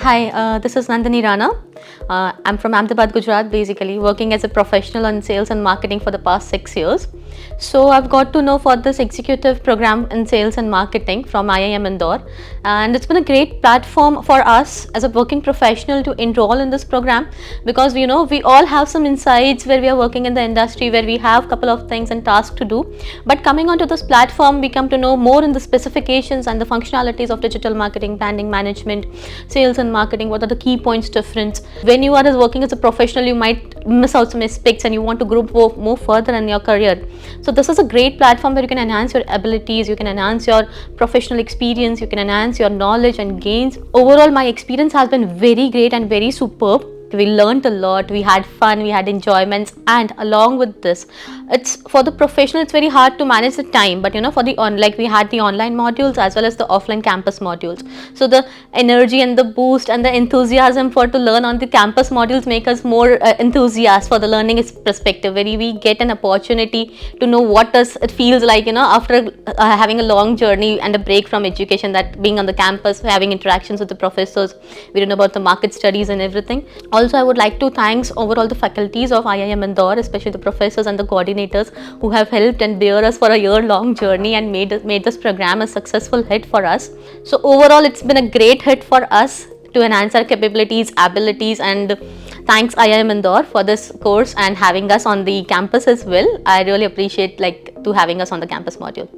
Hi, this is Nandini Rana. I'm from Ahmedabad, Gujarat, basically working as a professional on sales and marketing for the past 6 years. So I've got to know for this executive program in sales and marketing from IIM Indore, and it's been a great platform for us as a working professional to enroll in this program, because we all have some insights where we are working in the industry, where we have a couple of things and tasks to do. But coming onto this platform, we come to know more in the specifications and the functionalities of digital marketing, branding management, sales and marketing. What are the key points difference? When you are working as a professional, you might miss out some aspects and you want to grow more further in your career. So this is a great platform where you can enhance your abilities, you can enhance your professional experience, you can enhance your knowledge and gains. Overall, my experience has been very great and very superb. We learned a lot, we had fun, we had enjoyments, and along with this, it's for the professional, it's very hard to manage the time. But for the we had the online modules as well as the offline campus modules. So the energy and the boost and the enthusiasm for to learn on the campus modules make us more enthusiastic for the learning perspective, where we get an opportunity to know what does it feels like after having a long journey and a break from education, that being on the campus, having interactions with the professors, we know about the market studies and everything. Also, I would like to thank overall the faculties of IIM Indore, especially the professors and the coordinators who have helped and bear us for a year-long journey and made this program a successful hit for us. So overall, it's been a great hit for us to enhance our capabilities, abilities, and thanks IIM Indore for this course and having us on the campus as well. I really appreciate to having us on the campus module.